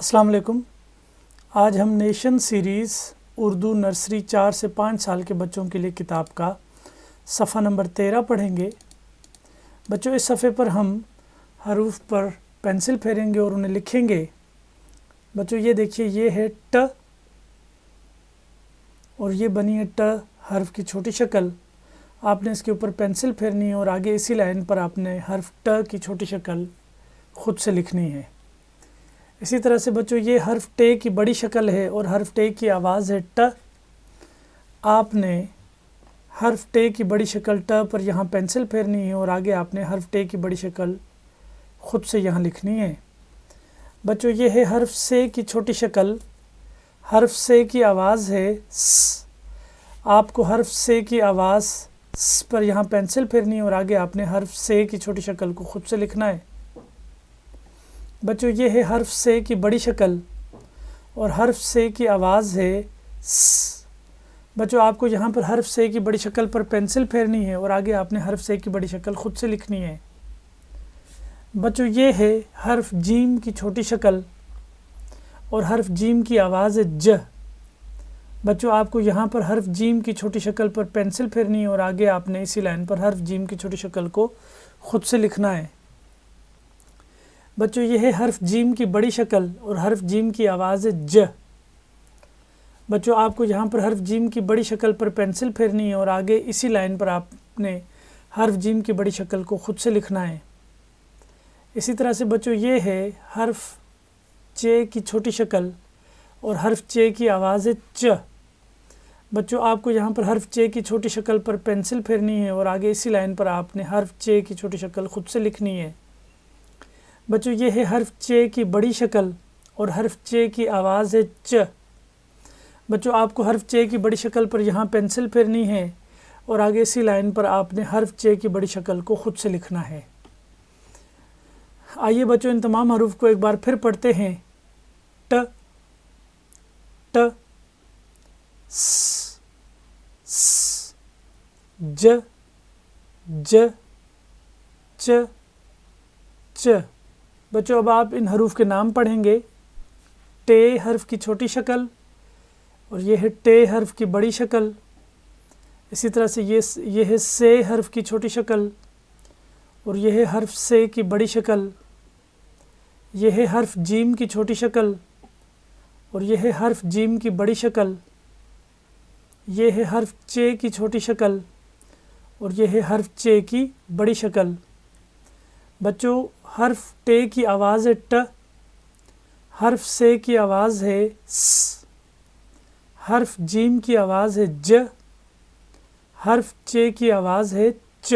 السلام علیکم۔ آج ہم نیشن سیریز اردو نرسری 4 سے 5 سال کے بچوں کے لیے کتاب کا صفحہ نمبر 13 پڑھیں گے۔ بچوں، اس صفحے پر ہم حروف پر پینسل پھیریں گے اور انہیں لکھیں گے۔ بچوں یہ دیکھیے، یہ ہے ٹ اور یہ بنی ہے ٹ حرف کی چھوٹی شکل۔ آپ نے اس کے اوپر پینسل پھیرنی ہے اور آگے اسی لائن پر آپ نے حرف ٹ کی چھوٹی شکل خود سے لکھنی ہے۔ اسی طرح سے بچوں یہ حرف ٹ کی بڑی شکل ہے اور حرف ٹ کی آواز ہے ٹ۔ آپ نے حرف ٹ کی بڑی شکل ٹ پر یہاں پینسل پھیرنی ہے اور آگے آپ نے حرف ٹ کی بڑی شکل خود سے یہاں لکھنی ہے۔ بچوں یہ ہے حرف س کی چھوٹی شکل۔ حرف س کی آواز ہے س۔ آپ کو حرف س کی آواز س پر یہاں پینسل پھیرنی ہے اور آگے آپ نے حرف س کی چھوٹی شکل کو خود سے لکھنا ہے۔ بچوں یہ ہے حرف س کی بڑی شکل اور حرف س کی آواز ہے س۔ بچوں آپ کو یہاں پر حرف س کی بڑی شکل پر پینسل پھیرنی ہے اور آگے آپ نے حرف س کی بڑی شکل خود سے لکھنی ہے۔ بچوں یہ ہے حرف ج کی چھوٹی شکل اور حرف ج کی آواز ہے ج۔ بچوں آپ کو یہاں پر حرف ج کی چھوٹی شکل پر پینسل پھیرنی ہے اور آگے آپ نے اسی لائن پر حرف ج کی چھوٹی شکل کو خود سے لکھنا ہے۔ بچوں یہ ہے حرف ج کی بڑی شکل اور حرف ج کی آواز ہے ج۔ بچوں آپ کو یہاں پر حرف ج کی بڑی شکل پر پینسل پھیرنی ہے اور آگے اسی لائن پر آپ نے حرف ج کی بڑی شکل کو خود سے لکھنا ہے۔ اسی طرح سے بچوں یہ ہے حرف چ کی چھوٹی شکل اور حرف چ کی آواز ہے چ۔ بچوں آپ کو یہاں پر حرف چ کی چھوٹی شکل پر پینسل پھیرنی ہے اور آگے اسی لائن پر آپ نے حرف چ کی چھوٹی شکل خود سے لکھنی ہے۔ بچوں یہ ہے حرف چ کی بڑی شکل اور حرف چ کی آواز ہے چ۔ بچوں آپ کو حرف چ کی بڑی شکل پر یہاں پینسل پھیرنی ہے اور آگے اسی لائن پر آپ نے حرف چ کی بڑی شکل کو خود سے لکھنا ہے۔ آئیے بچوں ان تمام حروف کو ایک بار پھر پڑھتے ہیں۔ ٹ ٹ س س ج ج چ چ۔ بچوں اب آپ ان حروف کے نام پڑھیں گے۔ ٹ حرف کی چھوٹی شکل اور یہ ہے ٹ حرف کی بڑی شکل۔ اسی طرح سے یہ ہے س حرف کی چھوٹی شکل اور یہ ہے حرف س کی بڑی شکل۔ یہ ہے حرف ج کی چھوٹی شکل اور یہ ہے حرف ج کی بڑی شکل۔ یہ ہے حرف چ کی چھوٹی شکل اور یہ ہے حرف چ کی بڑی شکل۔ بچوں حرف ٹ کی آواز ہے ٹ، حرف س کی آواز ہے س، حرف ج کی آواز ہے ج، حرف چ کی آواز ہے چ۔